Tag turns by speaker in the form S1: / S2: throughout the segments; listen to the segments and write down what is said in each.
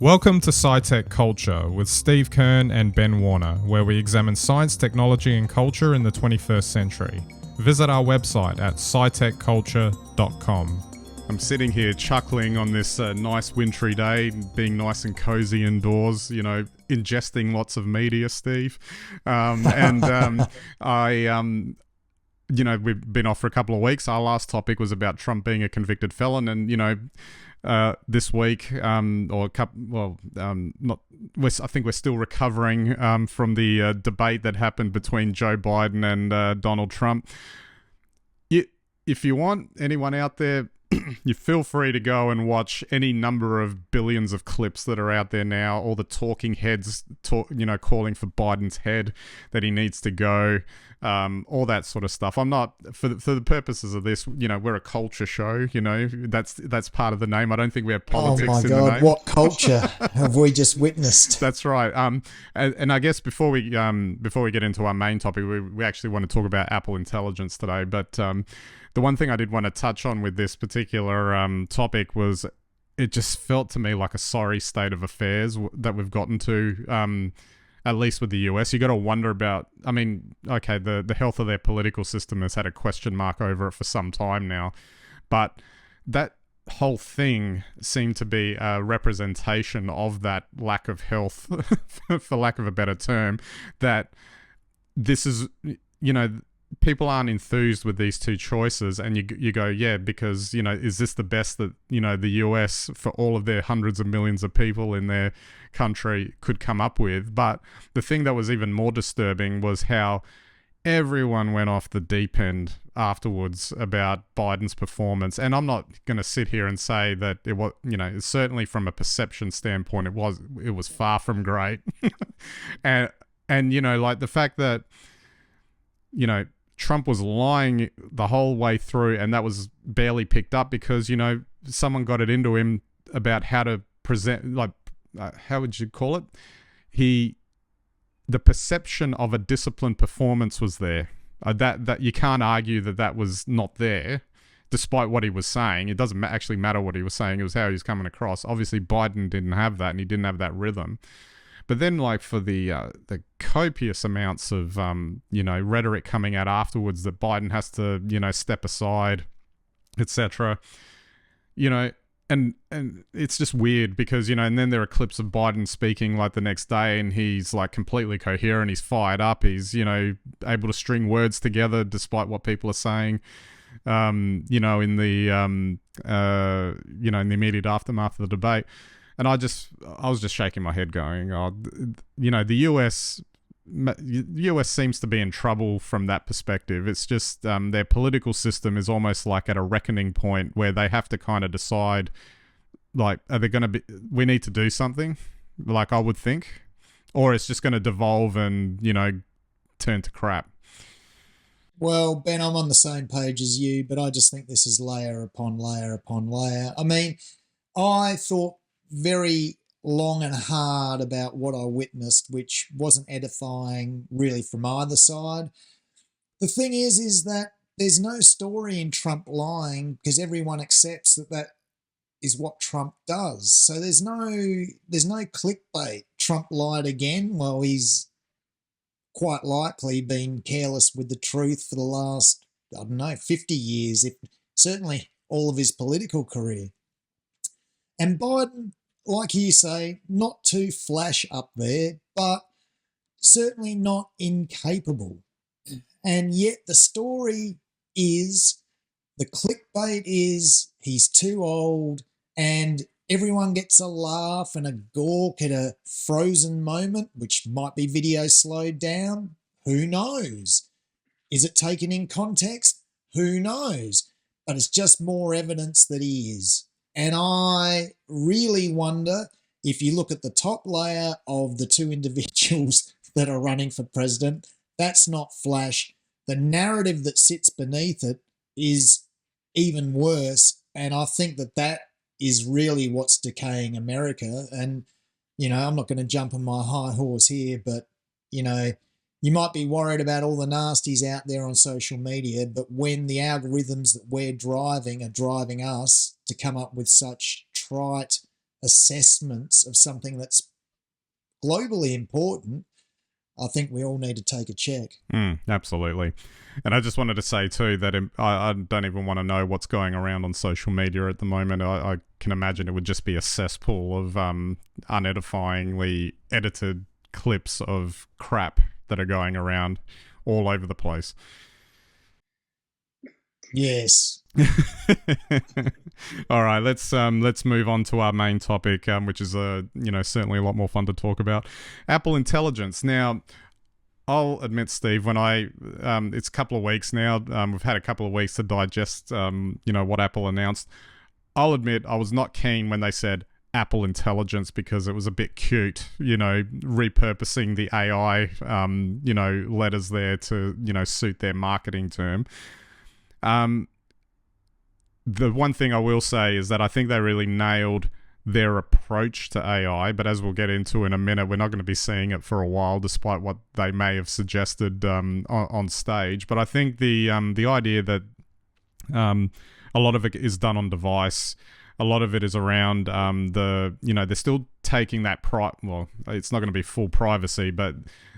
S1: Welcome to SciTech Culture with Steve Kern and Ben Warner, where we examine science, technology, and culture in the 21st century. Visit our website at scitechculture.com. I'm sitting here chuckling on this nice wintry day, being nice and cozy indoors, ingesting lots of media, Steve. We've been off for a couple of weeks. Our last topic was about Trump being a convicted felon, and this week, I think we're still recovering from the debate that happened between Joe Biden and Donald Trump. If you want, anyone out there, you feel free to go and watch any number of billions of clips that are out there now. All the talking heads, calling for Biden's head, that he needs to go, all that sort of stuff. I'm not, for the purposes of this, we're a culture show. That's part of the name. I don't think we have politics in the name.
S2: Oh my God, what culture have we just witnessed?
S1: That's right. And I guess before we get into our main topic, we actually want to talk about Apple Intelligence today. But the one thing I did want to touch on with this particular topic was it just felt to me like a sorry state of affairs that we've gotten to, at least with the US. You got to wonder about, the health of their political system has had a question mark over it for some time now. But that whole thing seemed to be a representation of that lack of health, for lack of a better term, that this is, people aren't enthused with these two choices, and you go, yeah, because, is this the best that, the US, for all of their hundreds of millions of people in their country, could come up with? But the thing that was even more disturbing was how everyone went off the deep end afterwards about Biden's performance. And I'm not going to sit here and say that it was, certainly from a perception standpoint, it was far from great. and the fact that, Trump was lying the whole way through, and that was barely picked up because, someone got it into him about how to present, how would you call it? The perception of a disciplined performance was there. That you can't argue that was not there, despite what he was saying. It doesn't actually matter what he was saying. It was how he was coming across. Obviously, Biden didn't have that, and he didn't have that rhythm. But then, for the copious amounts of, rhetoric coming out afterwards that Biden has to, step aside, etc., and it's just weird because, and then there are clips of Biden speaking the next day, and he's completely coherent, he's fired up, he's, able to string words together despite what people are saying, in the immediate aftermath of the debate. And I was just shaking my head going, the US seems to be in trouble from that perspective. It's just their political system is almost like at a reckoning point where they have to kind of decide, are they going to be, we need to do something, I would think, or it's just going to devolve and, turn to crap.
S2: Well, Ben, I'm on the same page as you, but I just think this is layer upon layer upon layer. I thought very long and hard about what I witnessed, which wasn't edifying really from either side. The thing is that there's no story in Trump lying because everyone accepts that is what Trump does. So there's no clickbait. Trump lied again. Well, he's quite likely been careless with the truth for the last, 50 years, if certainly all of his political career. And Biden, like you say, not too flash up there, but certainly not incapable. And yet the story is, the clickbait is, he's too old, and everyone gets a laugh and a gawk at a frozen moment, which might be video slowed down. Who knows? Is it taken in context? Who knows? But it's just more evidence that he is. And I really wonder, if you look at the top layer of the two individuals that are running for president, that's not flash. The narrative that sits beneath it is even worse. And I think that is really what's decaying America. And, I'm not going to jump on my high horse here, but, you might be worried about all the nasties out there on social media, but when the algorithms that we're driving are driving us to come up with such trite assessments of something that's globally important, I think we all need to take a check.
S1: Absolutely. And I just wanted to say too that I don't even want to know what's going around on social media at the moment. I can imagine it would just be a cesspool of unedifyingly edited clips of crap that are going around all over the place.
S2: Yes.
S1: All right, let's move on to our main topic, which is certainly a lot more fun to talk about. Apple Intelligence. Now, I'll admit, Steve, when it's a couple of weeks now. We've had a couple of weeks to digest, what Apple announced. I'll admit I was not keen when they said Apple Intelligence because it was a bit cute, repurposing the AI, letters there to, suit their marketing term. The one thing I will say is that I think they really nailed their approach to AI, but as we'll get into in a minute, we're not going to be seeing it for a while, despite what they may have suggested on stage. But I think the idea that a lot of it is done on device, a lot of it is around they're still taking that well, it's not going to be full privacy, but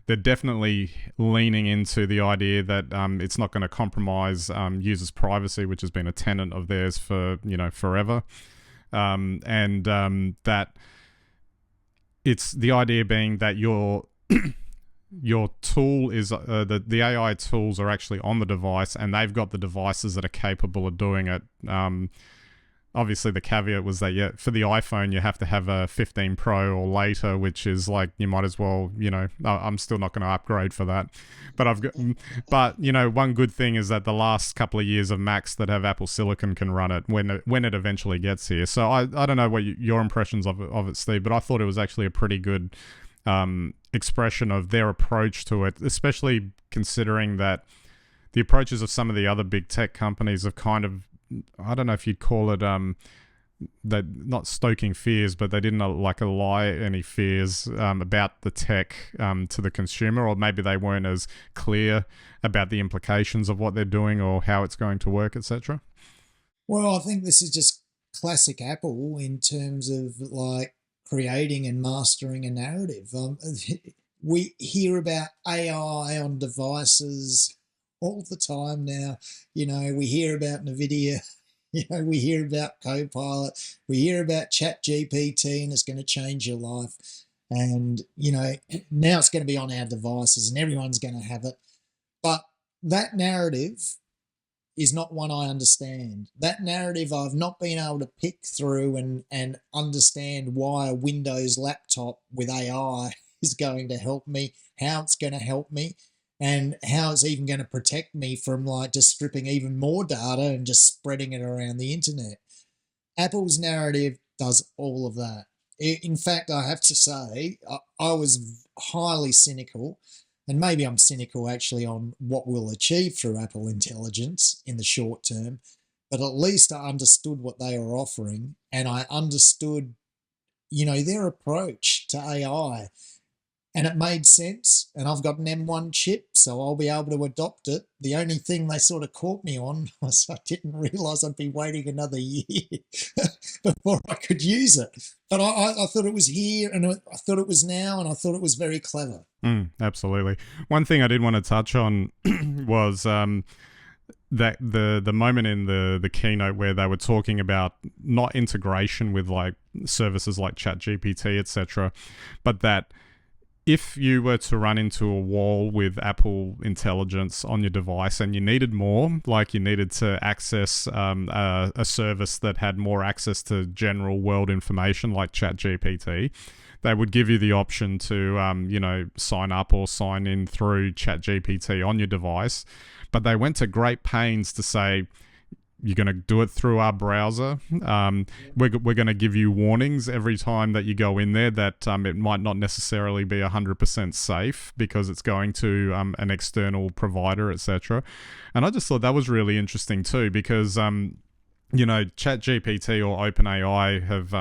S1: they're definitely leaning into the idea that it's not going to compromise users' privacy, which has been a tenet of theirs for forever. That it's the idea being that your tool is the AI tools are actually on the device, and they've got the devices that are capable of doing it. Obviously, the caveat was that for the iPhone you have to have a 15 Pro or later, which is like you might as well, I'm still not going to upgrade for that. But one good thing is that the last couple of years of Macs that have Apple Silicon can run it when it eventually gets here. So I don't know what your impressions of it, Steve, but I thought it was actually a pretty good expression of their approach to it, especially considering that the approaches of some of the other big tech companies have kind of, I don't know if you'd call it that, not stoking fears, but they didn't allay any fears about the tech to the consumer, or maybe they weren't as clear about the implications of what they're doing or how it's going to work, etc.
S2: Well, I think this is just classic Apple in terms of like creating and mastering a narrative. We hear about AI on devices all the time now. We hear about NVIDIA, we hear about Copilot, we hear about ChatGPT, and it's going to change your life. And, now it's going to be on our devices and everyone's going to have it. But that narrative is not one I understand. That narrative I've not been able to pick through and understand why a Windows laptop with AI is going to help me, how it's going to help me, and how it's even going to protect me from like just stripping even more data and just spreading it around the internet. Apple's narrative does all of that. In fact, I have to say, I was highly cynical, and maybe I'm cynical actually on what we'll achieve through Apple Intelligence in the short term, but at least I understood what they were offering, and I understood, their approach to AI. And it made sense, and I've got an M1 chip, so I'll be able to adopt it. The only thing they sort of caught me on was I didn't realise I'd be waiting another year before I could use it. But I thought it was here, and I thought it was now, and I thought it was very clever.
S1: Absolutely. One thing I did want to touch on was that the moment in the keynote where they were talking about not integration with like services like ChatGPT, etc., but that if you were to run into a wall with Apple Intelligence on your device and you needed more, like you needed to access a service that had more access to general world information like ChatGPT, they would give you the option to, sign up or sign in through ChatGPT on your device. But they went to great pains to say, you're going to do it through our browser. We're going to give you warnings every time that you go in there that it might not necessarily be 100% safe because it's going to an external provider, etc. And I just thought that was really interesting too because, ChatGPT or OpenAI have,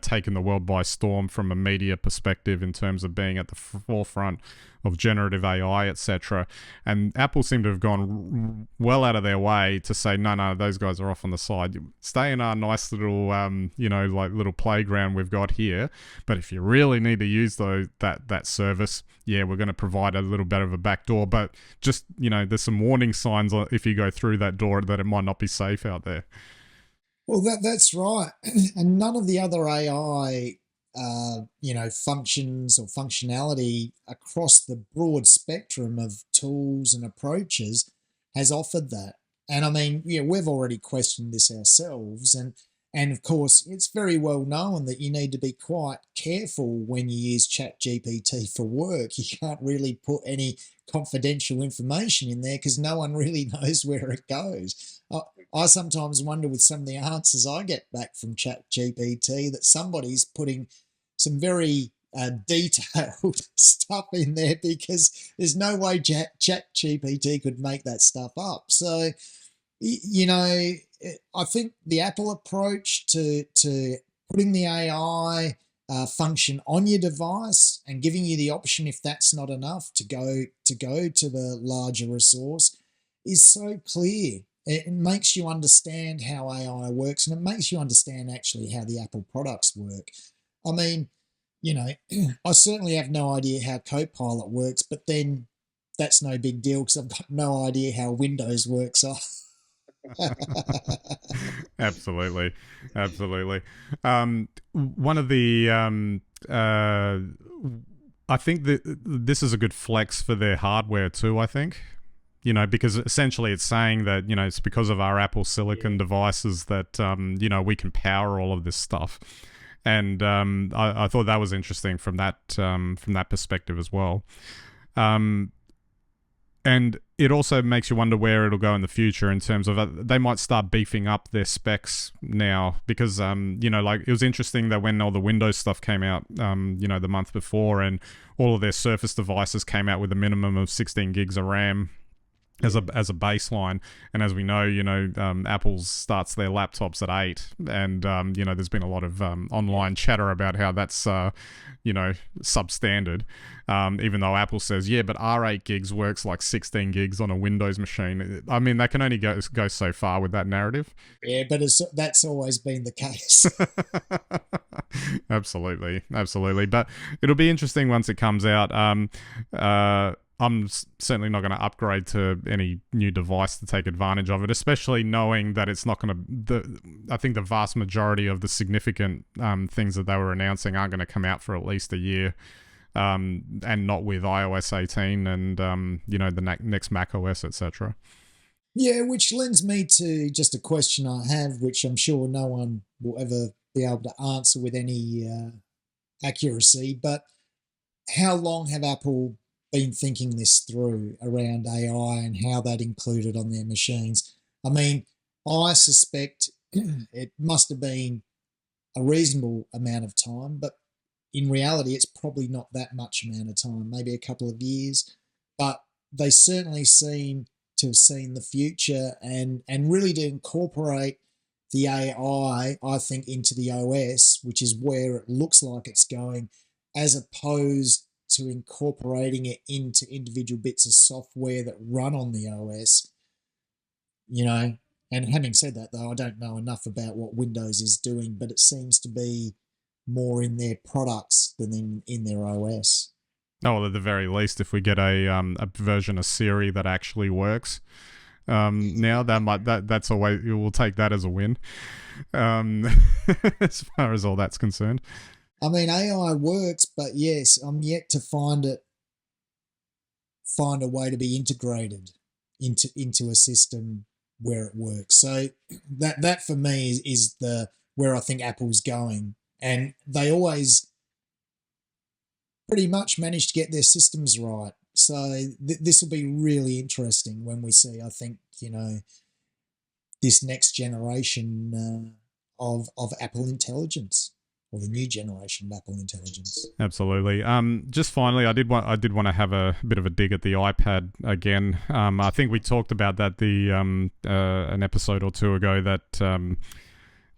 S1: taken the world by storm from a media perspective in terms of being at the forefront of generative AI, etc. And Apple seem to have gone well out of their way to say, no, those guys are off on the side. Stay in our nice little, like little playground we've got here. But if you really need to use that service, yeah, we're going to provide a little bit of a back door. But just, there's some warning signs if you go through that door that it might not be safe out there.
S2: Well, that's right. And none of the other AI, functions or functionality across the broad spectrum of tools and approaches has offered that. And I mean, we've already questioned this ourselves. And of course, it's very well known that you need to be quite careful when you use ChatGPT for work. You can't really put any confidential information in there because no one really knows where it goes. I sometimes wonder with some of the answers I get back from ChatGPT that somebody's putting some very detailed stuff in there because there's no way ChatGPT could make that stuff up. So, I think the Apple approach to putting the AI function on your device and giving you the option, if that's not enough, to go to the larger resource is so clear. It makes you understand how AI works, and it makes you understand actually how the Apple products work. I mean, I certainly have no idea how Copilot works, but then that's no big deal because I've got no idea how Windows works.
S1: Absolutely. One of the I think that this is a good flex for their hardware too, I think. Because essentially it's saying that, it's because of our Apple Silicon devices that, we can power all of this stuff. And I thought that was interesting from that perspective as well. And it also makes you wonder where it'll go in the future in terms of they might start beefing up their specs now because, it was interesting that when all the Windows stuff came out, the month before, and all of their Surface devices came out with a minimum of 16 gigs of RAM as a baseline, and as we know, Apple starts their laptops at 8, and there's been a lot of online chatter about how that's substandard, even though Apple says but our 8 gigs works like 16 gigs on a Windows machine. I mean, they can only go so far with that narrative.
S2: Yeah, but that's always been the case.
S1: Absolutely, but it'll be interesting once it comes out. I'm certainly not going to upgrade to any new device to take advantage of it, especially knowing that it's not going to. I think the vast majority of the significant things that they were announcing aren't going to come out for at least a year, and not with iOS 18 and the next Mac OS, etc.
S2: Yeah, which lends me to just a question I have, which I'm sure no one will ever be able to answer with any accuracy. But how long have Apple been thinking this through around AI and how that included on their machines? I mean, I suspect it must have been a reasonable amount of time, but in reality, it's probably not that much amount of time, maybe a couple of years. But they certainly seem to have seen the future and really to incorporate the AI, I think, into the OS, which is where it looks like it's going, as opposed to incorporating it into individual bits of software that run on the OS, And having said that, though, I don't know enough about what Windows is doing, but it seems to be more in their products than in their OS.
S1: Oh, well, at the very least, if we get a version of Siri that actually works, now that's a way. We'll take that as a win, as far as all that's concerned.
S2: I mean, AI works, but yes, I'm yet to find a way to be integrated into a system where it works. So that for me is the where I think Apple's going, and they always pretty much manage to get their systems right. So this will be really interesting when we see, I think, this next generation of Apple Intelligence. Or the new generation of Apple Intelligence.
S1: Absolutely. Just finally, I did want to have a bit of a dig at the iPad again. I think we talked about that an episode or two ago. That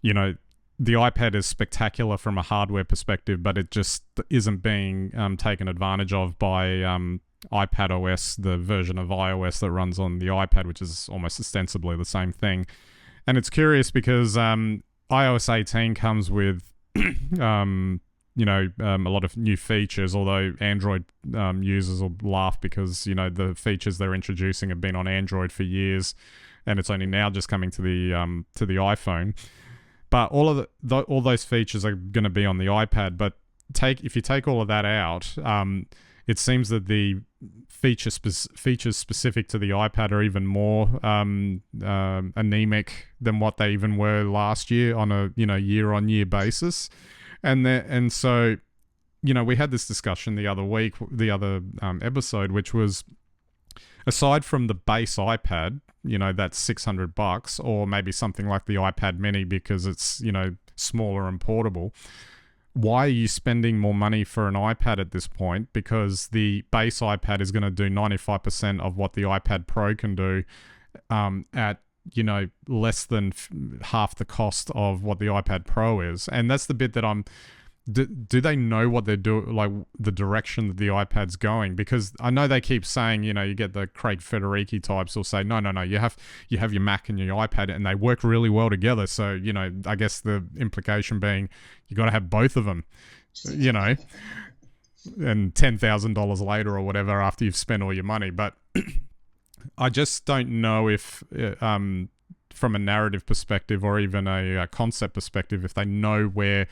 S1: the iPad is spectacular from a hardware perspective, but it just isn't being taken advantage of by iPad OS, the version of iOS that runs on the iPad, which is almost ostensibly the same thing. And it's curious because iOS 18 comes with a lot of new features, although Android users will laugh because, the features they're introducing have been on Android for years, and it's only now just coming to the iPhone. But all those features are going to be on the iPad. But if you take all of that out, it seems that the features specific to the iPad are even more anemic than what they even were last year on a year-on-year basis. And so, we had this discussion the other episode, which was, aside from the base iPad, that's $600, or maybe something like the iPad Mini because it's, smaller and portable. Why are you spending more money for an iPad at this point? Because the base iPad is going to do 95% of what the iPad Pro can do at less than half the cost of what the iPad Pro is. And that's the bit that do they know what they're doing, like the direction that the iPad's going? Because I know they keep saying, you get the Craig Federighi types who'll say, no, you have your Mac and your iPad and they work really well together. So, I guess the implication being you got to have both of them, and $10,000 later or whatever after you've spent all your money. But I just don't know if, from a narrative perspective or even a concept perspective, if they know where,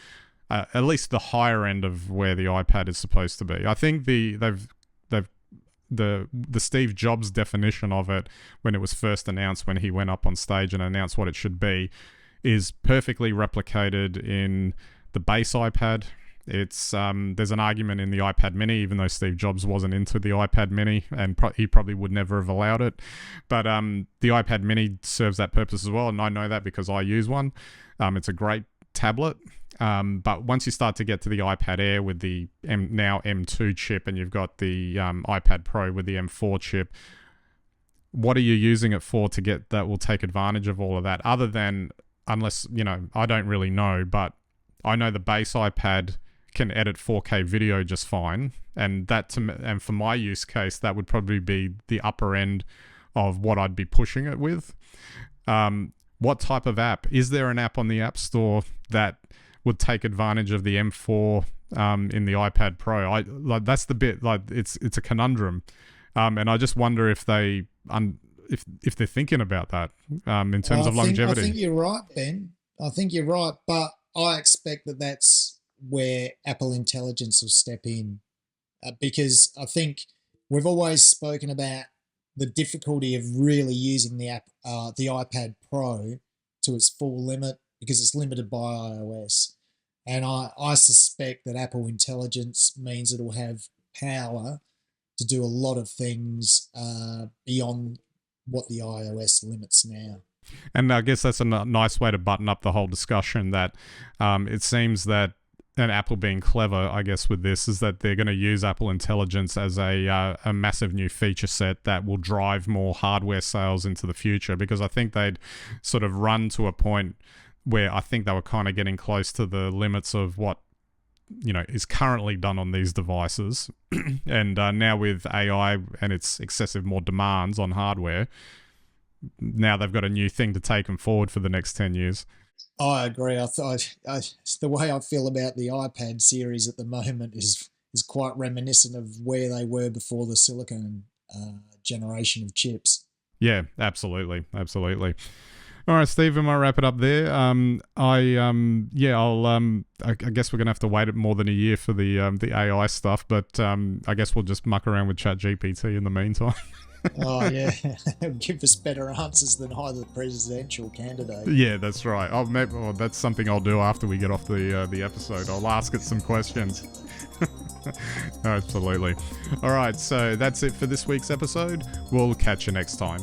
S1: at least the higher end of where the iPad is supposed to be. I think the Steve Jobs definition of it when it was first announced, when he went up on stage and announced what it should be, is perfectly replicated in the base iPad. It's there's an argument in the iPad Mini, even though Steve Jobs wasn't into the iPad Mini, and he probably would never have allowed it. But the iPad Mini serves that purpose as well, and I know that because I use one. It's a great tablet. But once you start to get to the iPad Air with the now M2 chip, and you've got the iPad Pro with the M4 chip, what are you using it for to get that will take advantage of all of that? Other than, unless, I don't really know, but I know the base iPad can edit 4K video just fine, and and for my use case, that would probably be the upper end of what I'd be pushing it with. What type of app? Is there an app on the App Store that would take advantage of the M4 in the iPad Pro? That's the bit, it's a conundrum, and I just wonder if they're thinking about that in terms of longevity.
S2: I think you're right, Ben. I think you're right, but I expect that's where Apple Intelligence will step in, because I think we've always spoken about the difficulty of really using the iPad Pro to its full limit because it's limited by iOS. And I suspect that Apple Intelligence means it'll have power to do a lot of things beyond what the iOS limits now.
S1: And I guess that's a nice way to button up the whole discussion, that it seems that, and Apple being clever, I guess, with this, is that they're going to use Apple Intelligence as a massive new feature set that will drive more hardware sales into the future, because I think they'd sort of run to a point where I think they were kind of getting close to the limits of what, is currently done on these devices. And now with AI and its excessive more demands on hardware, now they've got a new thing to take them forward for the next 10 years.
S2: I agree. The way I feel about the iPad series at the moment is quite reminiscent of where they were before the silicon generation of chips.
S1: Yeah, absolutely. All right, Steve, we might wrap it up there. I guess we're gonna have to wait more than a year for the AI stuff, but I guess we'll just muck around with ChatGPT in the meantime.
S2: Oh yeah, give us better answers than either presidential candidate.
S1: Yeah, that's right. That's something I'll do after we get off the episode. I'll ask it some questions. Absolutely. All right, so that's it for this week's episode. We'll catch you next time.